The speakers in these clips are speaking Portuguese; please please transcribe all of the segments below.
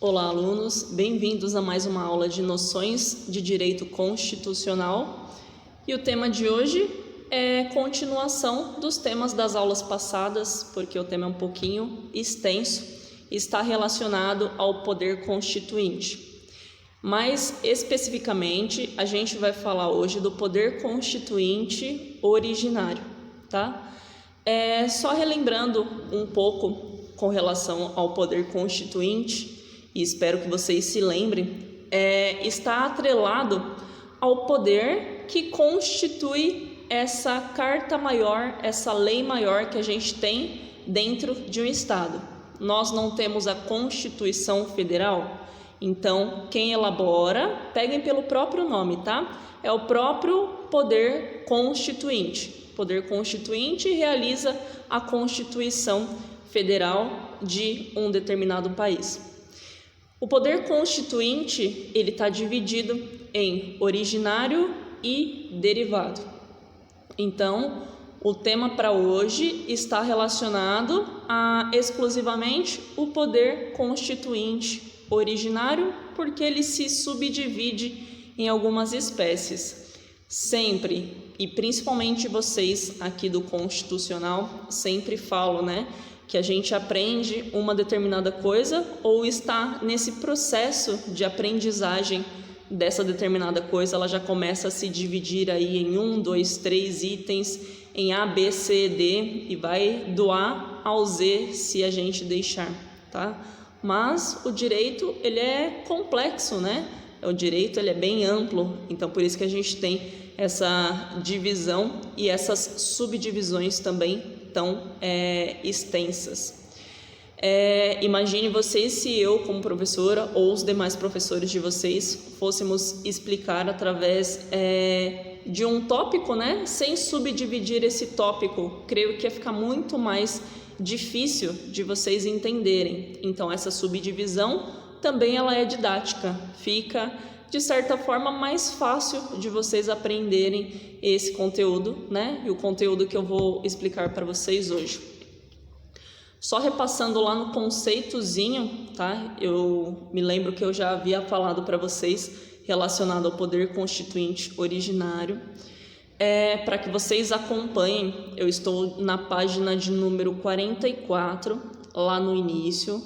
Olá, alunos, bem-vindos a mais uma aula de noções de direito constitucional. E o tema de hoje é continuação dos temas das aulas passadas, porque o tema é um pouquinho extenso e está relacionado ao poder constituinte. Mais especificamente, a gente vai falar hoje do poder constituinte originário, tá? Só relembrando um pouco com relação ao poder constituinte, e espero que vocês se lembrem, está atrelado ao poder que constitui essa carta maior, essa lei maior que a gente tem dentro de um Estado. Nós não temos a Constituição Federal, então quem elabora, peguem pelo próprio nome, tá? É o próprio poder constituinte. O poder constituinte realiza a Constituição Federal de um determinado país. O poder constituinte, ele está dividido em originário e derivado. Então, o tema para hoje está relacionado a exclusivamente o poder constituinte originário, porque ele se subdivide em algumas espécies. Sempre, e principalmente vocês aqui do Constitucional, sempre falam, que a gente aprende uma determinada coisa ou está nesse processo de aprendizagem dessa determinada coisa, ela já começa a se dividir aí em 1, 2, 3 itens, em A, B, C, D, e vai do A ao Z se a gente deixar, tá? Mas o direito, ele é complexo, O direito, ele é bem amplo, então por isso que a gente tem essa divisão e essas subdivisões também tão extensas. Imagine vocês se eu, como professora, ou os demais professores de vocês, fôssemos explicar através de um tópico, sem subdividir esse tópico, creio que ia ficar muito mais difícil de vocês entenderem. Então, essa subdivisão também ela é didática, fica de certa forma mais fácil de vocês aprenderem esse conteúdo, E o conteúdo que eu vou explicar para vocês hoje. Só repassando lá no conceitozinho, tá? Eu me lembro que eu já havia falado para vocês relacionado ao poder constituinte originário. Para que vocês acompanhem, eu estou na página de número 44, lá no início,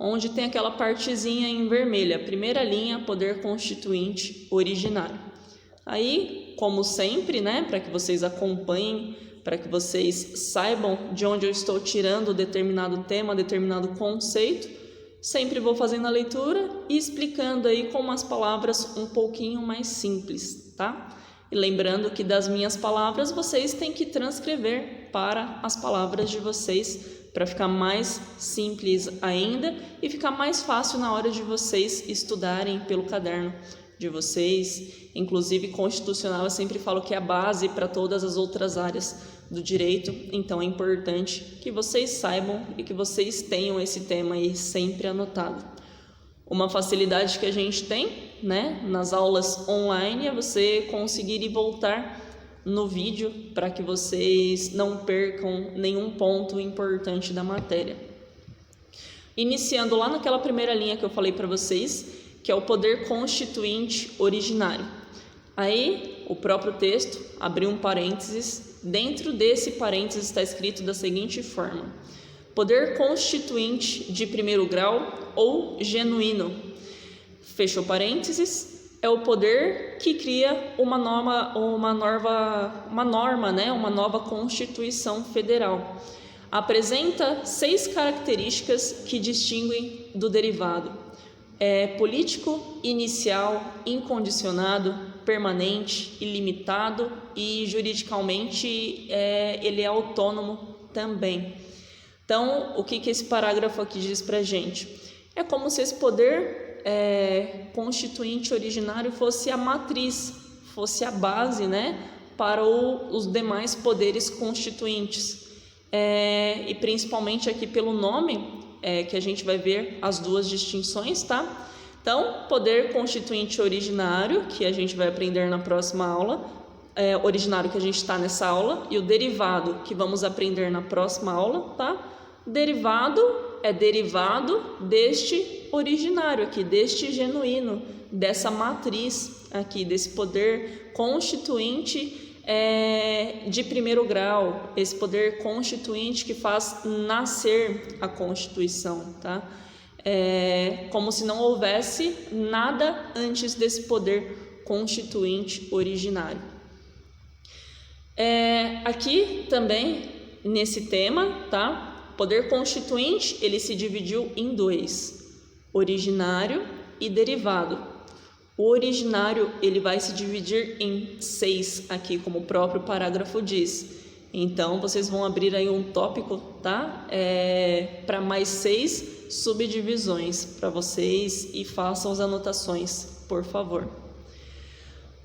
onde tem aquela partezinha em vermelho, a primeira linha, poder constituinte originário. Aí, como sempre, para que vocês acompanhem, para que vocês saibam de onde eu estou tirando determinado tema, determinado conceito, sempre vou fazendo a leitura e explicando aí com umas palavras um pouquinho mais simples, tá? E lembrando que das minhas palavras vocês têm que transcrever para as palavras de vocês, para ficar mais simples ainda e ficar mais fácil na hora de vocês estudarem pelo caderno de vocês. Inclusive, constitucional eu sempre falo que é a base para todas as outras áreas do direito, então é importante que vocês saibam e que vocês tenham esse tema aí sempre anotado. Uma facilidade que a gente tem, nas aulas online é você conseguir ir voltar no vídeo para que vocês não percam nenhum ponto importante da matéria. Iniciando lá naquela primeira linha que eu falei para vocês, que é o poder constituinte originário. Aí, o próprio texto abriu um parênteses, dentro desse parênteses está escrito da seguinte forma: poder constituinte de primeiro grau ou genuíno, fechou parênteses, é o poder que cria uma nova Constituição Federal. Apresenta 6 características que distinguem do derivado. Político, inicial, incondicionado, permanente, ilimitado e juridicalmente ele é autônomo também. Então, o que esse parágrafo aqui diz para a gente? É como se esse poder constituinte originário fosse a matriz, fosse a base, para os demais poderes constituintes. E principalmente aqui pelo nome, que a gente vai ver as duas distinções, tá? Então, poder constituinte originário, que a gente vai aprender na próxima aula, originário que a gente está nessa aula, e o derivado, que vamos aprender na próxima aula, tá? Derivado é derivado deste originário aqui, deste genuíno, dessa matriz aqui, desse poder constituinte de primeiro grau, esse poder constituinte que faz nascer a Constituição, tá? Como se não houvesse nada antes desse poder constituinte originário. Aqui também, nesse tema, tá? Poder constituinte, ele se dividiu em dois, originário e derivado. O originário, ele vai se dividir em 6 aqui, como o próprio parágrafo diz. Então, vocês vão abrir aí um tópico, tá? Para mais 6 subdivisões para vocês e façam as anotações, por favor.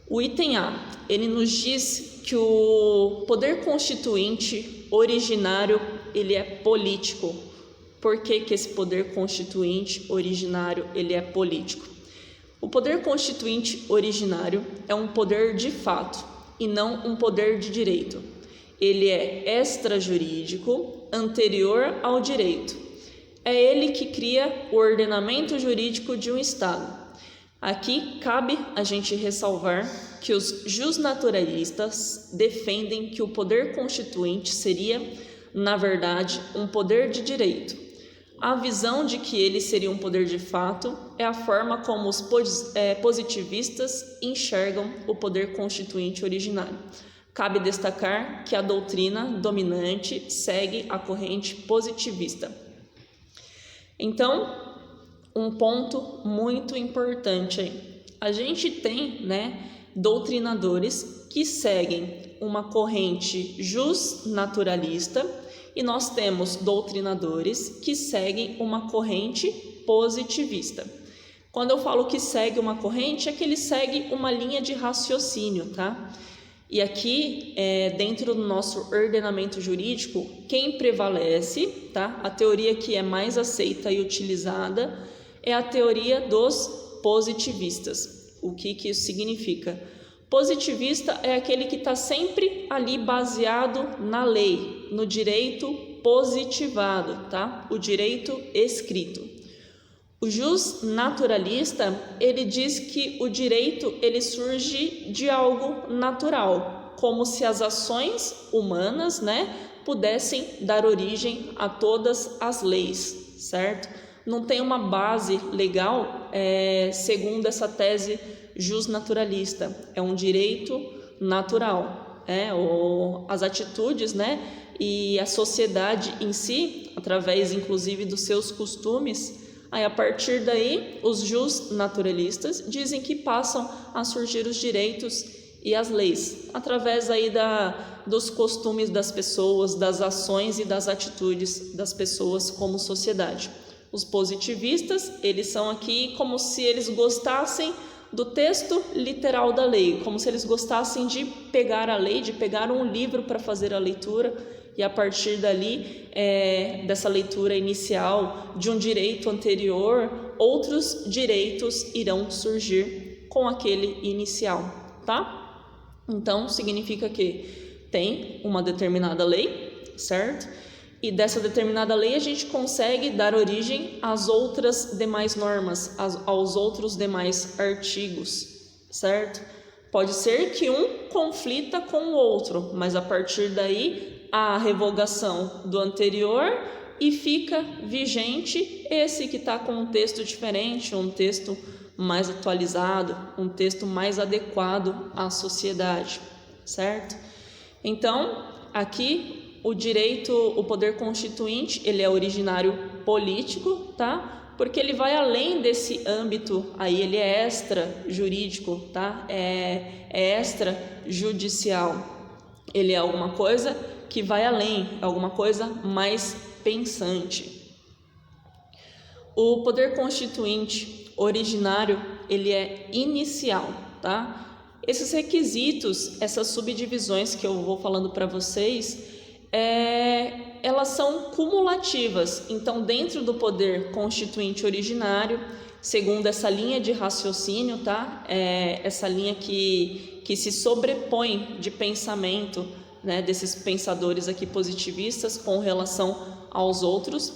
O item A, ele nos diz que o poder constituinte originário, ele é político. Por que esse poder constituinte originário, ele é político? O poder constituinte originário é um poder de fato e não um poder de direito. Ele é extrajurídico, anterior ao direito. É ele que cria o ordenamento jurídico de um Estado. Aqui cabe a gente ressalvar que os justnaturalistas defendem que o poder constituinte seria, na verdade, um poder de direito. A visão de que ele seria um poder de fato é a forma como os positivistas enxergam o poder constituinte originário. Cabe destacar que a doutrina dominante segue a corrente positivista. Então, um ponto muito importante aí. A gente tem, doutrinadores que seguem uma corrente justnaturalista e nós temos doutrinadores que seguem uma corrente positivista. Quando eu falo que segue uma corrente, é que ele segue uma linha de raciocínio, tá? E aqui, dentro do nosso ordenamento jurídico, quem prevalece, tá? A teoria que é mais aceita e utilizada é a teoria dos positivistas. O que isso significa? Positivista é aquele que está sempre ali baseado na lei, no direito positivado, tá? O direito escrito. O justnaturalista, ele diz que o direito, ele surge de algo natural, como se as ações humanas, pudessem dar origem a todas as leis, certo? Não tem uma base legal, segundo essa tese justnaturalista, é um direito natural, ou as atitudes, e a sociedade em si, através inclusive dos seus costumes, aí a partir daí os justnaturalistas dizem que passam a surgir os direitos e as leis, através aí dos costumes das pessoas, das ações e das atitudes das pessoas como sociedade. Os positivistas, eles são aqui como se eles gostassem do texto literal da lei, como se eles gostassem de pegar a lei, de pegar um livro para fazer a leitura e a partir dali, dessa leitura inicial de um direito anterior, outros direitos irão surgir com aquele inicial, tá? Então, significa que tem uma determinada lei, certo? E dessa determinada lei a gente consegue dar origem às outras demais normas, aos outros demais artigos, certo? Pode ser que um conflita com o outro, mas a partir daí há a revogação do anterior e fica vigente esse que está com um texto diferente, um texto mais atualizado, um texto mais adequado à sociedade, certo? Então, aqui o poder constituinte, ele é originário político, tá? Porque ele vai além desse âmbito, aí ele é extra-jurídico, tá? É extrajudicial. Ele é alguma coisa que vai além, alguma coisa mais pensante. O poder constituinte originário, ele é inicial, tá? Esses requisitos, essas subdivisões que eu vou falando para vocês, elas são cumulativas. Então, dentro do poder constituinte originário, segundo essa linha de raciocínio, tá? Essa linha que se sobrepõe de pensamento, desses pensadores aqui positivistas com relação aos outros.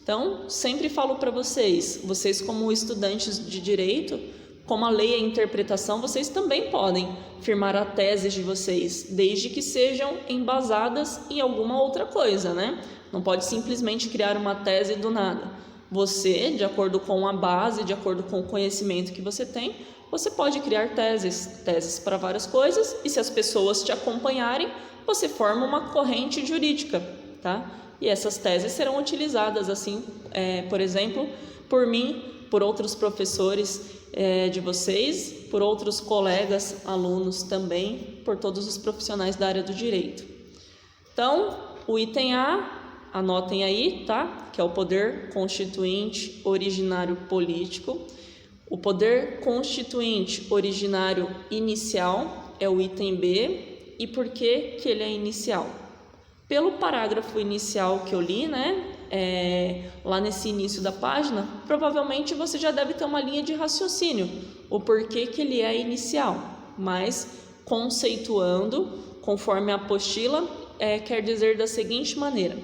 Então, sempre falo para vocês como estudantes de direito, como a lei é a interpretação, vocês também podem firmar a tese de vocês, desde que sejam embasadas em alguma outra coisa, né? Não pode simplesmente criar uma tese do nada. Você, de acordo com a base, de acordo com o conhecimento que você tem, você pode criar teses para várias coisas, e se as pessoas te acompanharem, você forma uma corrente jurídica, tá? E essas teses serão utilizadas, assim, por exemplo, por mim, por outros professores de vocês, por outros colegas, alunos também, por todos os profissionais da área do direito. Então, o item A, anotem aí, tá? Que é o poder constituinte originário político. O poder constituinte originário inicial é o item B. E por que ele é inicial? Pelo parágrafo inicial que eu li, né? Lá nesse início da página, provavelmente você já deve ter uma linha de raciocínio, o porquê que ele é inicial, mas conceituando, conforme a apostila, quer dizer da seguinte maneira: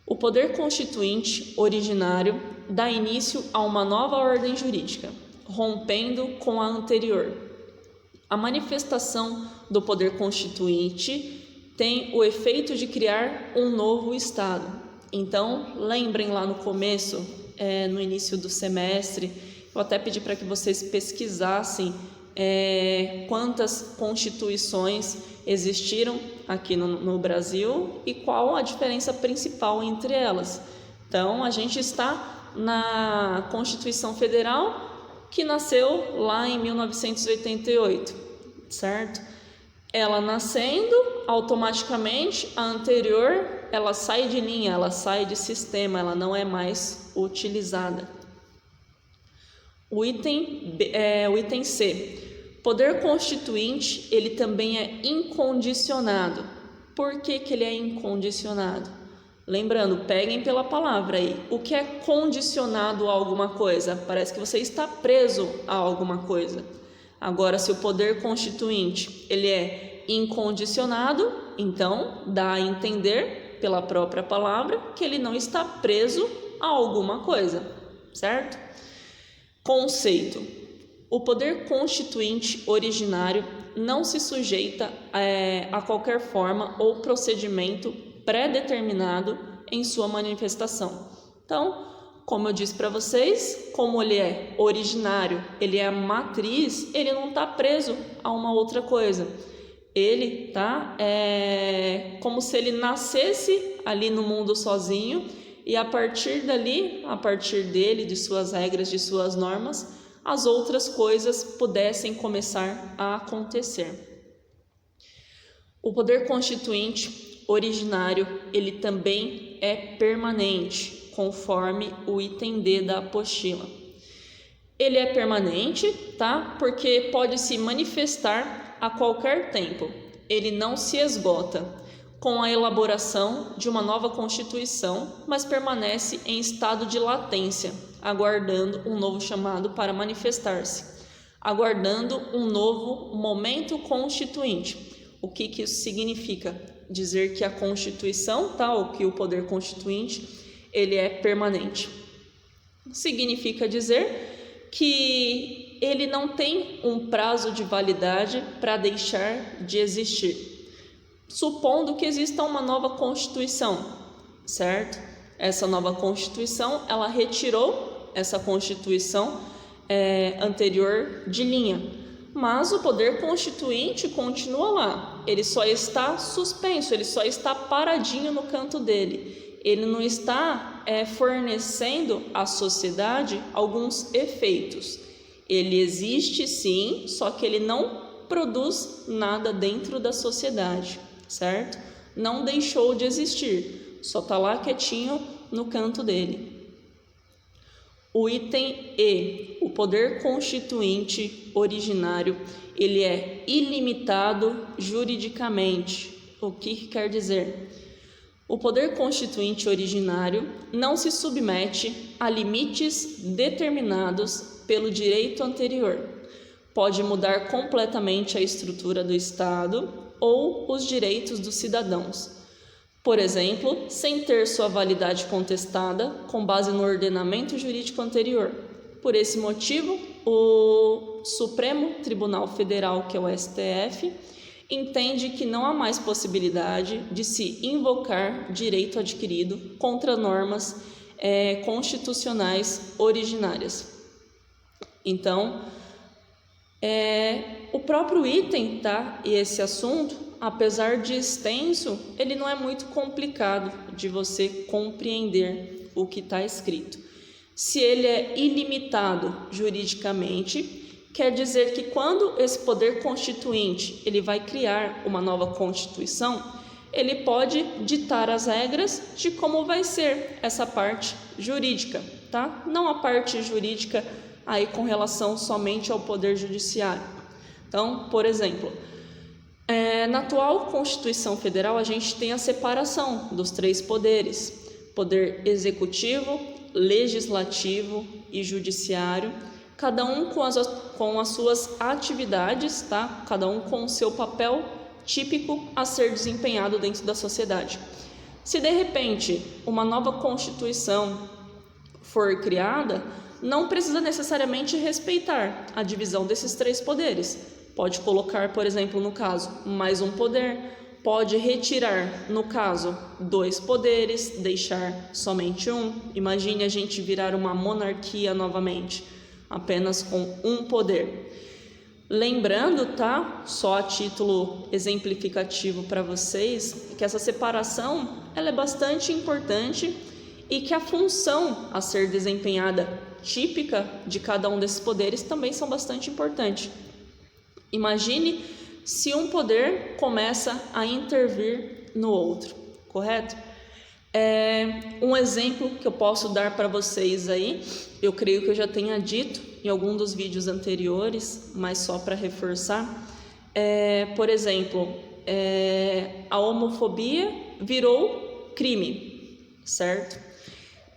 o poder constituinte originário dá início a uma nova ordem jurídica, rompendo com a anterior. A manifestação do poder constituinte tem o efeito de criar um novo Estado. Então, lembrem lá no começo, no início do semestre, eu até pedi para que vocês pesquisassem quantas constituições existiram aqui no Brasil e qual a diferença principal entre elas. Então, a gente está na Constituição Federal, que nasceu lá em 1988, certo? Ela nascendo, automaticamente, a anterior, ela sai de linha, ela sai de sistema, ela não é mais utilizada. O item C. Poder constituinte, ele também é incondicionado. Por que ele é incondicionado? Lembrando, peguem pela palavra aí. O que é condicionado a alguma coisa? Parece que você está preso a alguma coisa. Agora, se o poder constituinte ele é incondicionado, então dá a entender pela própria palavra que ele não está preso a alguma coisa, certo? Conceito: o poder constituinte originário não se sujeita a qualquer forma ou procedimento pré-determinado em sua manifestação. Então, como eu disse para vocês, como ele é originário, ele é a matriz, ele não está preso a uma outra coisa. Ele como se ele nascesse ali no mundo sozinho e a partir dali, a partir dele, de suas regras, de suas normas, as outras coisas pudessem começar a acontecer. O poder constituinte originário, ele também é permanente, conforme o item D da apostila. Ele é permanente, tá? Porque pode se manifestar a qualquer tempo. Ele não se esgota com a elaboração de uma nova Constituição, mas permanece em estado de latência, aguardando um novo chamado para manifestar-se, aguardando um novo momento constituinte. O que isso significa? Dizer que a Constituição, ou que o poder constituinte, ele é permanente. Significa dizer que ele não tem um prazo de validade para deixar de existir. Supondo que exista uma nova Constituição, certo? Essa nova Constituição, ela retirou essa Constituição anterior de linha, mas o poder constituinte continua lá. Ele só está suspenso, ele só está paradinho no canto dele. Ele não está fornecendo à sociedade alguns efeitos. Ele existe sim, só que ele não produz nada dentro da sociedade, certo? Não deixou de existir, só está lá quietinho no canto dele. O item E, o poder constituinte originário, ele é ilimitado juridicamente. O que quer dizer? O poder constituinte originário não se submete a limites determinados pelo direito anterior. Pode mudar completamente a estrutura do Estado ou os direitos dos cidadãos. Por exemplo, sem ter sua validade contestada com base no ordenamento jurídico anterior. Por esse motivo, o Supremo Tribunal Federal, que é o STF, entende que não há mais possibilidade de se invocar direito adquirido contra normas constitucionais originárias. Então, o próprio item, tá? E esse assunto, apesar de extenso, ele não é muito complicado de você compreender o que está escrito. Se ele é ilimitado juridicamente, quer dizer que quando esse poder constituinte ele vai criar uma nova constituição, ele pode ditar as regras de como vai ser essa parte jurídica, tá? Não a parte jurídica aí com relação somente ao poder judiciário. Então, por exemplo, na atual Constituição Federal a gente tem a separação dos 3 poderes: poder executivo, legislativo e judiciário, cada um com as suas atividades, tá? Cada um com o seu papel típico a ser desempenhado dentro da sociedade. Se de repente uma nova Constituição for criada, não precisa necessariamente respeitar a divisão desses 3 poderes. Pode colocar, por exemplo, no caso, mais um poder, pode retirar, no caso, 2 poderes, deixar somente um. Imagine a gente virar uma monarquia novamente, apenas com um poder. Lembrando, tá, só a título exemplificativo para vocês, que essa separação ela é bastante importante e que a função a ser desempenhada típica de cada um desses poderes também são bastante importantes. Imagine se um poder começa a intervir no outro, correto? Um exemplo que eu posso dar para vocês aí, eu creio que eu já tenha dito em algum dos vídeos anteriores, mas só para reforçar, por exemplo, a homofobia virou crime, certo?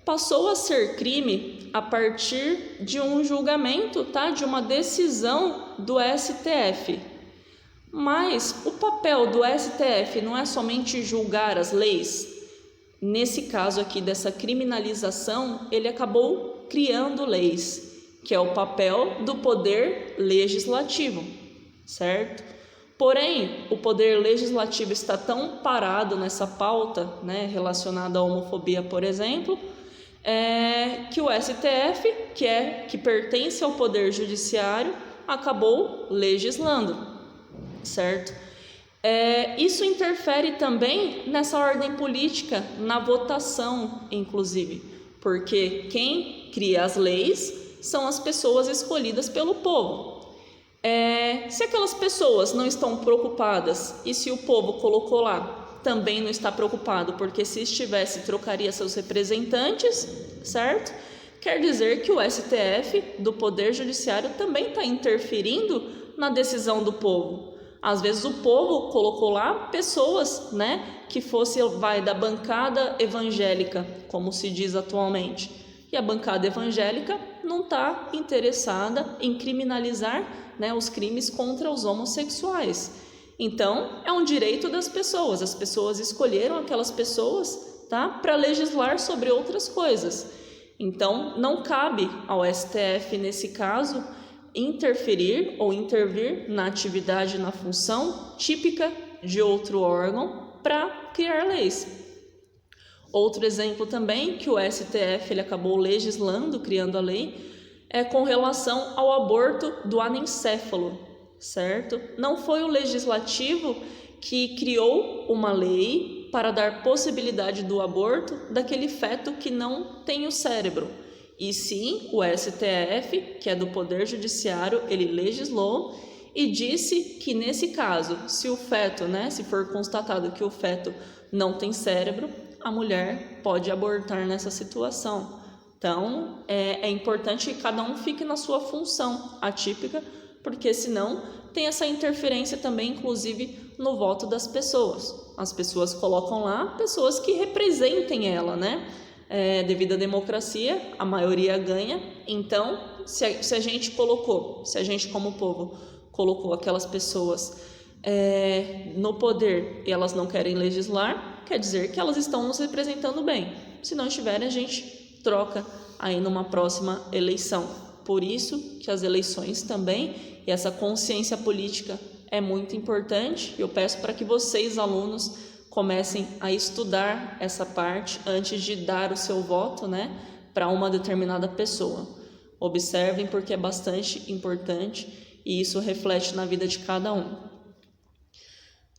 Passou a ser crime a partir de um julgamento, tá? De uma decisão do STF. Mas o papel do STF não é somente julgar as leis. Nesse caso aqui dessa criminalização, ele acabou criando leis, que é o papel do poder legislativo, certo? Porém, o poder legislativo está tão parado nessa pauta, né, relacionada à homofobia, por exemplo, que o STF, que pertence ao poder judiciário, acabou legislando, certo? Isso interfere também nessa ordem política, na votação, inclusive, porque quem cria as leis são as pessoas escolhidas pelo povo. Se aquelas pessoas não estão preocupadas e se o povo colocou lá também não está preocupado, porque se estivesse trocaria seus representantes, certo? Quer dizer que o STF do Poder Judiciário também está interferindo na decisão do povo. Às vezes o povo colocou lá pessoas, né, que fosse da bancada evangélica, como se diz atualmente. E a bancada evangélica não está interessada em criminalizar, né, os crimes contra os homossexuais. Então, é um direito das pessoas. As pessoas escolheram aquelas pessoas, tá, para legislar sobre outras coisas. Então, não cabe ao STF, nesse caso, interferir ou intervir na atividade, na função típica de outro órgão para criar leis. Outro exemplo também que o STF ele acabou legislando, criando a lei, é com relação ao aborto do anencéfalo, certo? Não foi o legislativo que criou uma lei para dar possibilidade do aborto daquele feto que não tem o cérebro. E sim, o STF, que é do Poder Judiciário, ele legislou e disse que nesse caso, se o feto, né, se for constatado que o feto não tem cérebro, a mulher pode abortar nessa situação. Então, é importante que cada um fique na sua função atípica, porque senão tem essa interferência também, inclusive, no voto das pessoas. As pessoas colocam lá pessoas que representem ela, né? Devido à democracia, a maioria ganha. Então, se a gente como povo colocou aquelas pessoas no poder e elas não querem legislar, quer dizer que elas estão nos representando bem. Se não estiverem, a gente troca aí numa próxima eleição. Por isso que as eleições também, e essa consciência política é muito importante. Eu peço para que vocês, alunos, comecem a estudar essa parte antes de dar o seu voto, né, para uma determinada pessoa. Observem, porque é bastante importante e isso reflete na vida de cada um.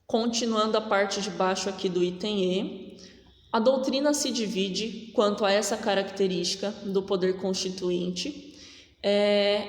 Continuando a parte de baixo aqui do item E, a doutrina se divide quanto a essa característica do poder constituinte.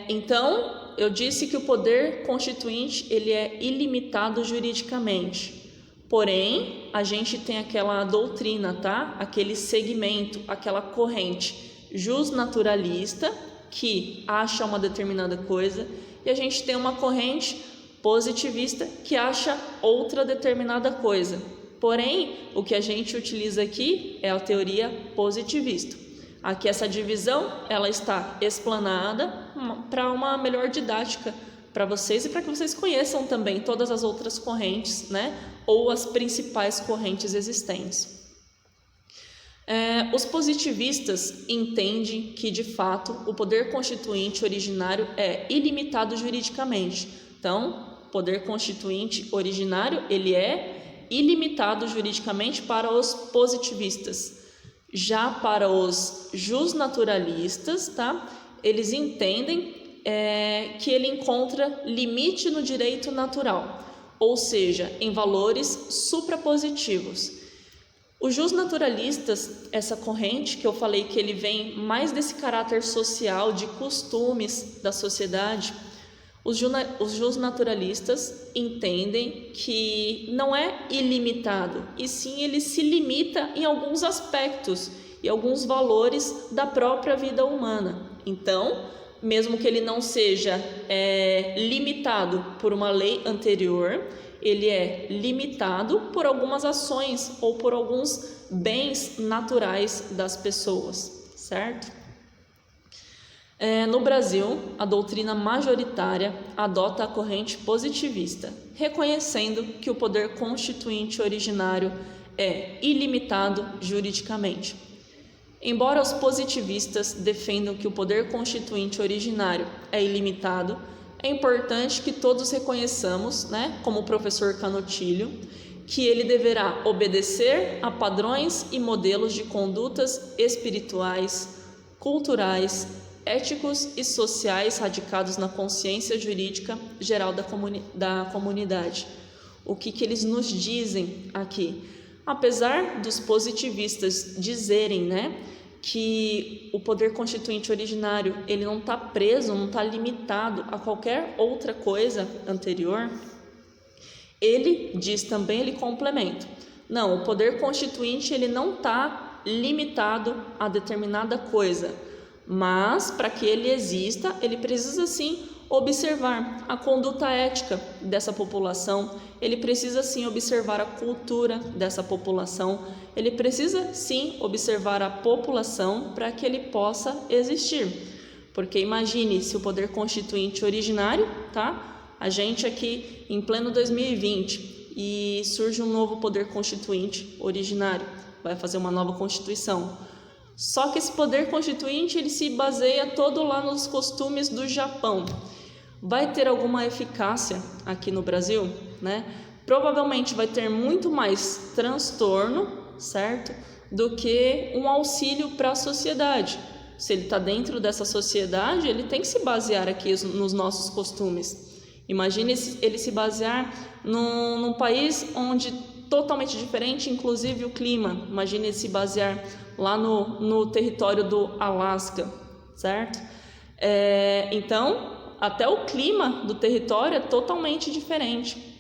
Então, eu disse que o poder constituinte ele é ilimitado juridicamente. Porém, a gente tem aquela doutrina, tá? Aquele segmento, aquela corrente justnaturalista que acha uma determinada coisa, e a gente tem uma corrente positivista que acha outra determinada coisa. Porém, o que a gente utiliza aqui é a teoria positivista. Aqui essa divisão, ela está explanada para uma melhor didática para vocês e para que vocês conheçam também todas as outras correntes, né? Ou as principais correntes existentes. Os positivistas entendem que, de fato, o poder constituinte originário é ilimitado juridicamente. Então, o poder constituinte originário, ele é ilimitado juridicamente para os positivistas. Já para os justnaturalistas, tá? Eles entendem que ele encontra limite no direito natural, ou seja, em valores suprapositivos. Os justnaturalistas, essa corrente que eu falei que ele vem mais desse caráter social, de costumes da sociedade, os justnaturalistas entendem que não é ilimitado, e sim ele se limita em alguns aspectos e alguns valores da própria vida humana. Então, mesmo que ele não seja limitado por uma lei anterior, ele é limitado por algumas ações ou por alguns bens naturais das pessoas, certo? No Brasil, a doutrina majoritária adota a corrente positivista, reconhecendo que o poder constituinte originário é ilimitado juridicamente. Embora os positivistas defendam que o poder constituinte originário é ilimitado, é importante que todos reconheçamos, né, como o professor Canutilho, que ele deverá obedecer a padrões e modelos de condutas espirituais, culturais, éticos e sociais radicados na consciência jurídica geral da comunidade. O que eles nos dizem aqui? Apesar dos positivistas dizerem, né, que o poder constituinte originário ele não está preso, não está limitado a qualquer outra coisa anterior, ele diz também, ele complementa. Não, o poder constituinte ele não está limitado a determinada coisa, mas para que ele exista, ele precisa sim observar a conduta ética dessa população, ele precisa sim observar a cultura dessa população, ele precisa sim observar a população para que ele possa existir. Porque imagine se o poder constituinte originário, tá? A gente aqui em pleno 2020 e surge um novo poder constituinte originário, vai fazer uma nova constituição. Só que esse poder constituinte ele se baseia todo lá nos costumes do Japão. Vai ter alguma eficácia aqui no Brasil, né? Provavelmente vai ter muito mais transtorno, certo? Do que um auxílio para a sociedade. Se ele está dentro dessa sociedade, ele tem que se basear aqui nos nossos costumes. Imagine ele se basear num país onde totalmente diferente, inclusive o clima. Imagine ele se basear lá no território do Alasca, certo? Então, até o clima do território é totalmente diferente.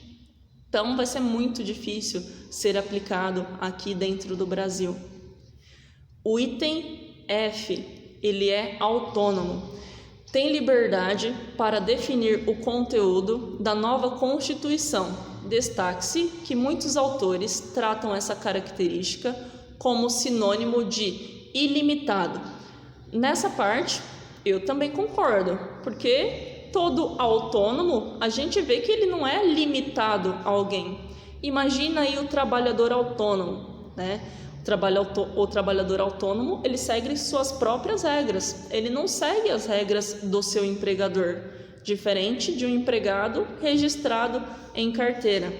Então, vai ser muito difícil ser aplicado aqui dentro do Brasil. O item F, ele é autônomo. Tem liberdade para definir o conteúdo da nova Constituição. Destaque-se que muitos autores tratam essa característica como sinônimo de ilimitado. Nessa parte, eu também concordo, porque todo autônomo, a gente vê que ele não é limitado a alguém. Imagina aí o trabalhador autônomo. né? O trabalhador autônomo, ele segue suas próprias regras, ele não segue as regras do seu empregador, diferente de um empregado registrado em carteira,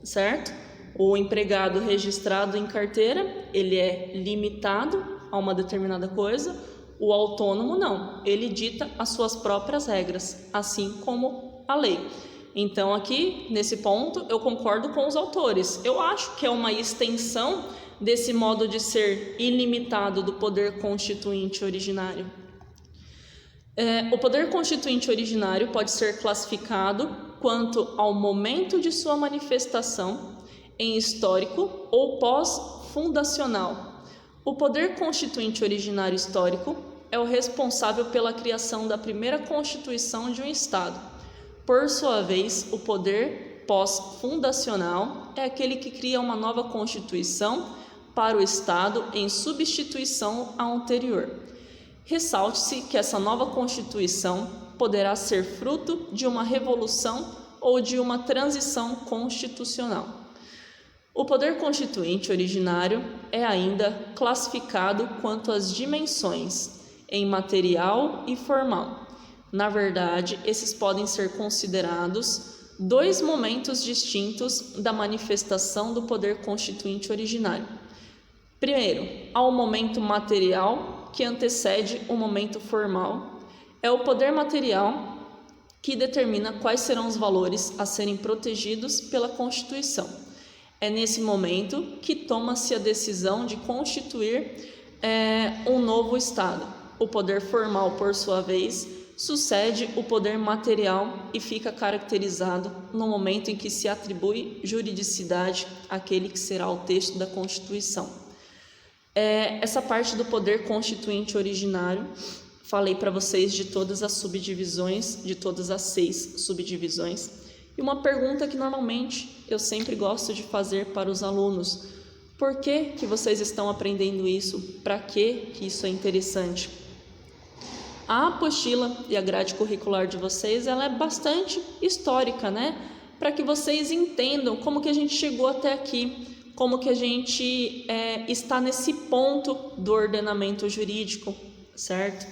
certo? O empregado registrado em carteira, ele é limitado a uma determinada coisa, o autônomo não, ele dita as suas próprias regras, assim como a lei. Então aqui, nesse ponto, eu concordo com os autores, eu acho que é uma extensão desse modo de ser ilimitado do poder constituinte originário. O poder constituinte originário pode ser classificado quanto ao momento de sua manifestação em histórico ou pós-fundacional. O poder constituinte originário histórico é o responsável pela criação da primeira constituição de um Estado. Por sua vez, o poder pós-fundacional é aquele que cria uma nova constituição para o Estado em substituição à anterior. Ressalte-se que essa nova Constituição poderá ser fruto de uma revolução ou de uma transição constitucional. O poder constituinte originário é ainda classificado quanto às dimensões, em material e formal. Na verdade, esses podem ser considerados dois momentos distintos da manifestação do poder constituinte originário. Primeiro, há o momento material, que antecede o momento formal. É o poder material que determina quais serão os valores a serem protegidos pela Constituição. É nesse momento que toma-se a decisão de constituir um novo Estado. O poder formal, por sua vez, sucede o poder material e fica caracterizado no momento em que se atribui juridicidade àquele que será o texto da Constituição. Essa parte do poder constituinte originário, falei para vocês de todas as subdivisões, de todas as 6 subdivisões. E uma pergunta que normalmente eu sempre gosto de fazer para os alunos: por que vocês estão aprendendo isso? Para que isso é interessante? A apostila e a grade curricular de vocês, ela é bastante histórica, né? Para que vocês entendam como que a gente chegou até aqui, como que a gente está nesse ponto do ordenamento jurídico, certo?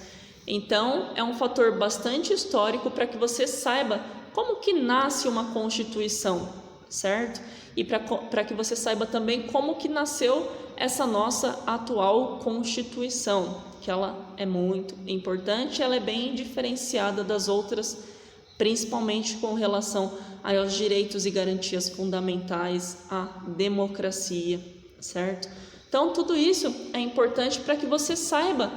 Então, é um fator bastante histórico para que você saiba como que nasce uma Constituição, certo? E para que você saiba também como que nasceu essa nossa atual Constituição, que ela é muito importante, ela é bem diferenciada das outras, principalmente com relação aos direitos e garantias fundamentais, à democracia, certo? Então, tudo isso é importante para que você saiba.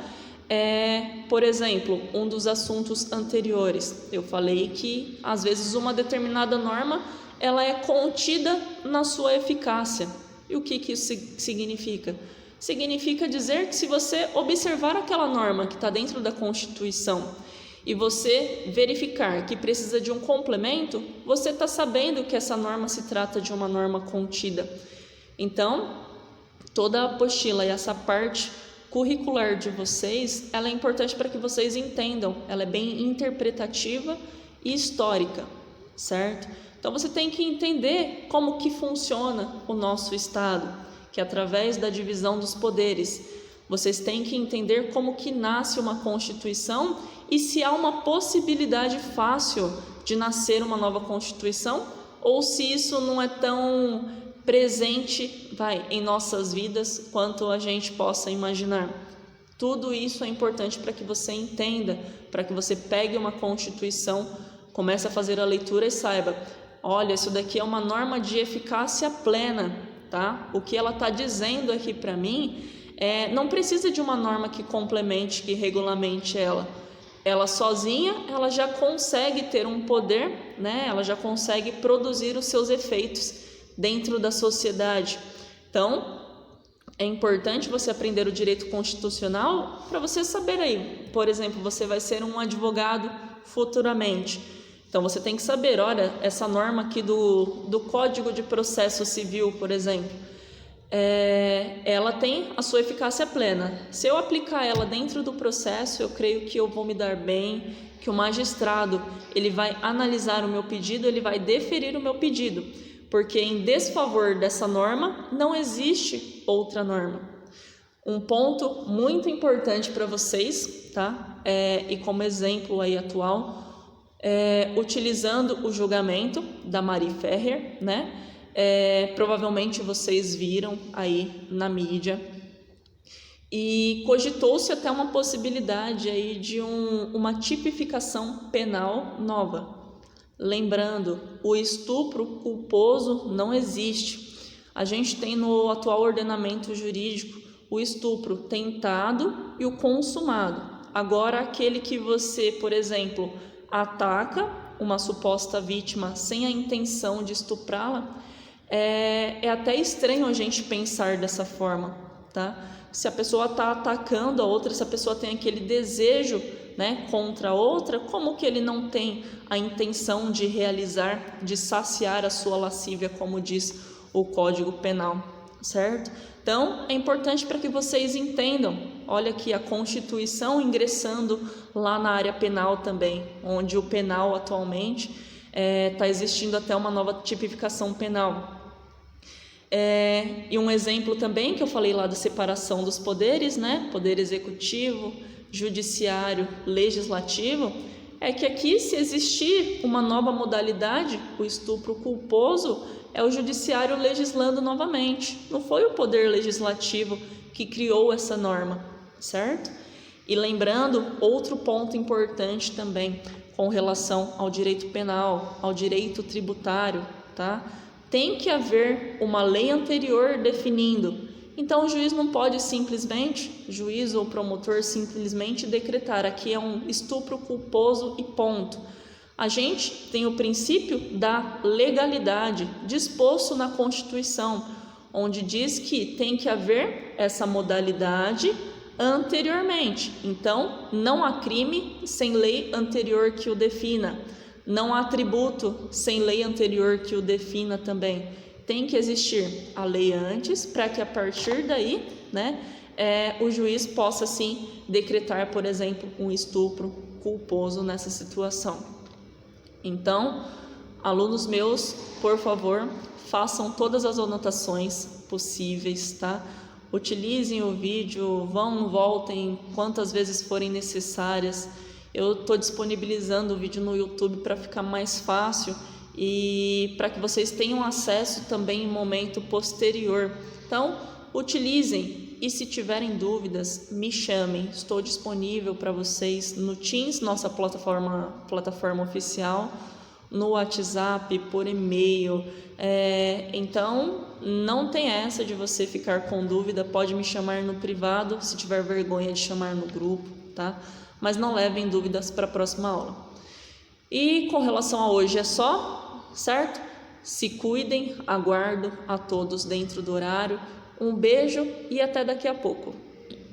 Por exemplo, um dos assuntos anteriores, eu falei que às vezes uma determinada norma ela é contida na sua eficácia. E o que isso significa? Significa dizer que se você observar aquela norma que está dentro da Constituição e você verificar que precisa de um complemento, você está sabendo que essa norma se trata de uma norma contida. Então, toda a apostila e essa parte curricular de vocês, ela é importante para que vocês entendam, ela é bem interpretativa e histórica, certo? Então você tem que entender como que funciona o nosso Estado, que através da divisão dos poderes, vocês têm que entender como que nasce uma Constituição e se há uma possibilidade fácil de nascer uma nova Constituição ou se isso não é tão presente em nossas vidas quanto a gente possa imaginar. Tudo isso é importante para que você entenda, para que você pegue uma Constituição, comece a fazer a leitura e saiba, olha, isso daqui é uma norma de eficácia plena, tá? O que ela está dizendo aqui para mim não precisa de uma norma que complemente, que regulamente ela sozinha, ela já consegue ter um poder, né? Ela já consegue produzir os seus efeitos dentro da sociedade. Então, é importante você aprender o direito constitucional para você saber aí, por exemplo, você vai ser um advogado futuramente. Então, você tem que saber, olha, essa norma aqui do Código de Processo Civil, por exemplo, ela tem a sua eficácia plena. Se eu aplicar ela dentro do processo, eu creio que eu vou me dar bem, que o magistrado ele vai analisar o meu pedido, ele vai deferir o meu pedido. porque em desfavor dessa norma não existe outra norma. Um ponto muito importante para vocês, tá? E como exemplo aí atual, utilizando o julgamento da Marie Ferrer, né? Provavelmente vocês viram aí na mídia, e cogitou-se até uma possibilidade aí de uma tipificação penal nova. Lembrando, o estupro culposo não existe. A gente tem no atual ordenamento jurídico o estupro tentado e o consumado. Agora, aquele que você, por exemplo, ataca uma suposta vítima sem a intenção de estuprá-la, é até estranho a gente pensar dessa forma, tá? Se a pessoa está atacando a outra, se a pessoa tem aquele desejo, né, contra a outra, como que ele não tem a intenção de realizar, de saciar a sua lascívia, como diz o Código Penal, certo? Então, é importante para que vocês entendam, olha aqui a Constituição ingressando lá na área penal também, onde o penal atualmente está existindo até uma nova tipificação penal. E um exemplo também que eu falei lá da separação dos poderes, né? Poder executivo, judiciário, legislativo, é que aqui, se existir uma nova modalidade, o estupro culposo, é o judiciário legislando novamente. Não foi o poder legislativo que criou essa norma, certo? E lembrando, outro ponto importante também com relação ao direito penal, ao direito tributário, tá? Tem que haver uma lei anterior definindo. Então, o juiz não pode simplesmente, juiz ou promotor, simplesmente decretar aqui é um estupro culposo e ponto. A gente tem o princípio da legalidade disposto na Constituição, onde diz que tem que haver essa modalidade anteriormente. Então, não há crime sem lei anterior que o defina. Não há tributo sem lei anterior que o defina também. Tem que existir a lei antes, para que a partir daí, né, o juiz possa sim decretar, por exemplo, um estupro culposo nessa situação. Então, alunos meus, por favor, façam todas as anotações possíveis, tá? Utilizem o vídeo, voltem quantas vezes forem necessárias. Eu estou disponibilizando o vídeo no YouTube para ficar mais fácil e para que vocês tenham acesso também em momento posterior. Então, utilizem e se tiverem dúvidas, me chamem. Estou disponível para vocês no Teams, nossa plataforma oficial, no WhatsApp, por e-mail. Então, não tem essa de você ficar com dúvida, pode me chamar no privado, se tiver vergonha de chamar no grupo, tá? Mas não levem dúvidas para a próxima aula. E com relação a hoje é só, certo? Se cuidem, aguardo a todos dentro do horário. Um beijo e até daqui a pouco.